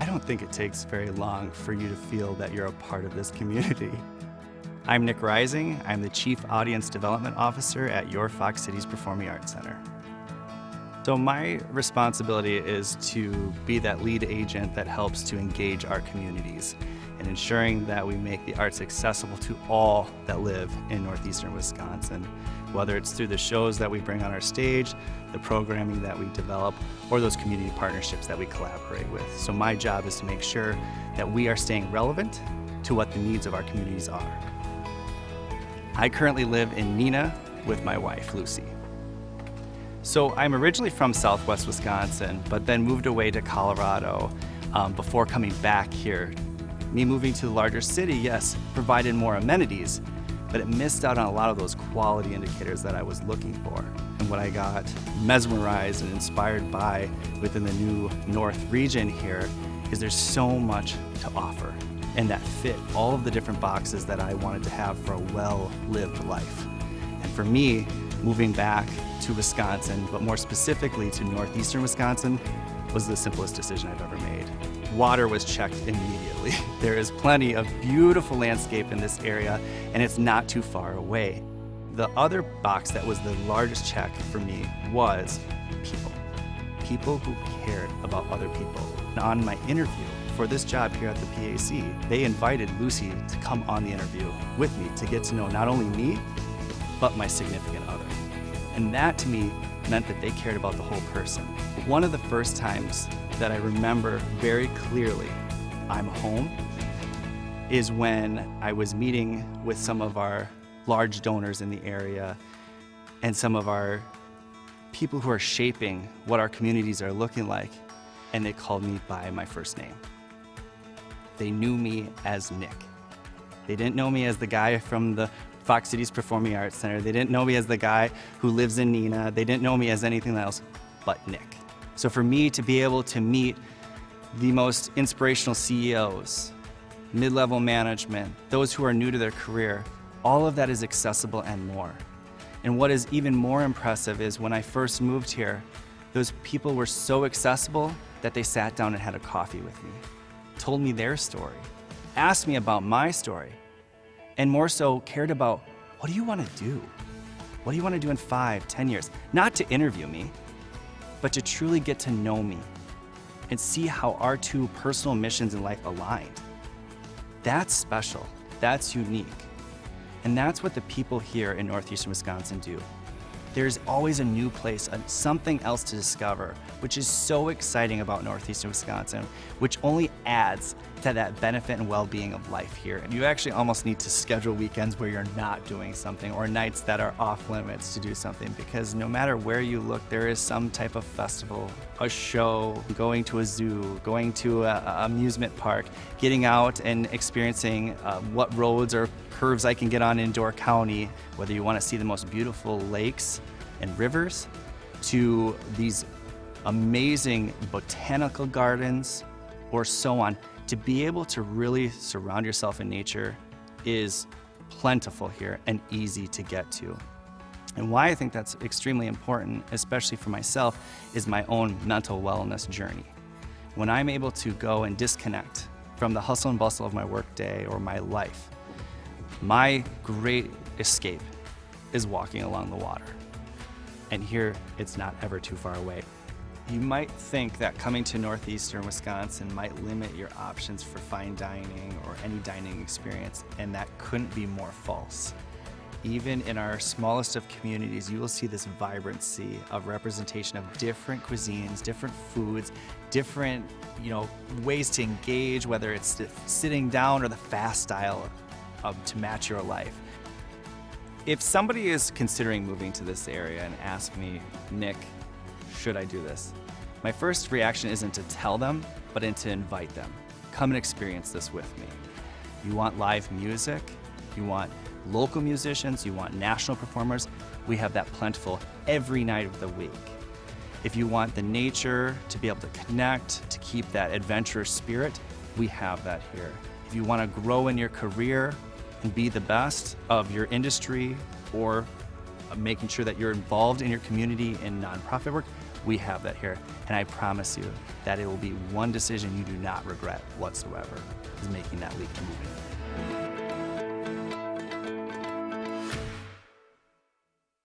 don't think it takes very long for you to feel that you're a part of this community. I'm Nick Reising. I'm the Chief Audience Development Officer at your Fox Cities Performing Arts Center. So my responsibility is to be that lead agent that helps to engage our communities and ensuring that we make the arts accessible to all that live in northeastern Wisconsin, whether it's through the shows that we bring on our stage, the programming that we develop, or those community partnerships that we collaborate with. So my job is to make sure that we are staying relevant to what the needs of our communities are. I currently live in Neenah with my wife, Lucy. So I'm originally from Southwest Wisconsin, but then moved away to Colorado before coming back here. Me moving to the larger city, yes, provided more amenities, but it missed out on a lot of those quality indicators that I was looking for. And what I got mesmerized and inspired by within the new North region here is there's so much to offer and that fit all of the different boxes that I wanted to have for a well-lived life. And for me, moving back to Wisconsin, but more specifically to northeastern Wisconsin, was the simplest decision I've ever made. Water was checked immediately. There is plenty of beautiful landscape in this area, and it's not too far away. The other box that was the largest check for me was people. People who cared about other people. On my interview for this job here at the PAC, they invited Lucy to come on the interview with me to get to know not only me, but my significant other. And that to me meant that they cared about the whole person. One of the first times that I remember very clearly I'm home is when I was meeting with some of our large donors in the area and some of our people who are shaping what our communities are looking like, and they called me by my first name. They knew me as Nick. They didn't know me as the guy from the Fox Cities Performing Arts Center. They didn't know me as the guy who lives in Neenah. They didn't know me as anything else but Nick. So for me to be able to meet the most inspirational CEOs, mid-level management, those who are new to their career, all of that is accessible and more. And what is even more impressive is when I first moved here, those people were so accessible that they sat down and had a coffee with me, told me their story, asked me about my story, and more so cared about, what do you want to do? What do you want to do in 5, 10 years? Not to interview me, but to truly get to know me and see how our two personal missions in life aligned. That's special, that's unique. And that's what the people here in northeastern Wisconsin do. There's always a new place, something else to discover, which is so exciting about northeastern Wisconsin, which only adds to that benefit and well-being of life here. And you actually almost need to schedule weekends where you're not doing something or nights that are off limits to do something, because no matter where you look, there is some type of festival, a show, going to a zoo, going to an amusement park, getting out and experiencing what roads or curves I can get on in Door County, whether you want to see the most beautiful lakes and rivers to these amazing botanical gardens or so on. To be able to really surround yourself in nature is plentiful here and easy to get to. And why I think that's extremely important, especially for myself, is my own mental wellness journey. When I'm able to go and disconnect from the hustle and bustle of my workday or my life, my great escape is walking along the water. And here, it's not ever too far away. You might think that coming to northeastern Wisconsin might limit your options for fine dining or any dining experience, and that couldn't be more false. Even in our smallest of communities, you will see this vibrancy of representation of different cuisines, different foods, different ways to engage, whether it's sitting down or the fast style to match your life. If somebody is considering moving to this area and asks me, Nick, should I do this? My first reaction isn't to tell them, but to invite them. Come and experience this with me. You want live music, you want local musicians, you want national performers, we have that plentiful every night of the week. If you want the nature to be able to connect, to keep that adventurous spirit, we have that here. If you want to grow in your career and be the best of your industry or making sure that you're involved in your community in nonprofit work, We have that here, and I promise you that it will be one decision you do not regret whatsoever, is making that leap to moving.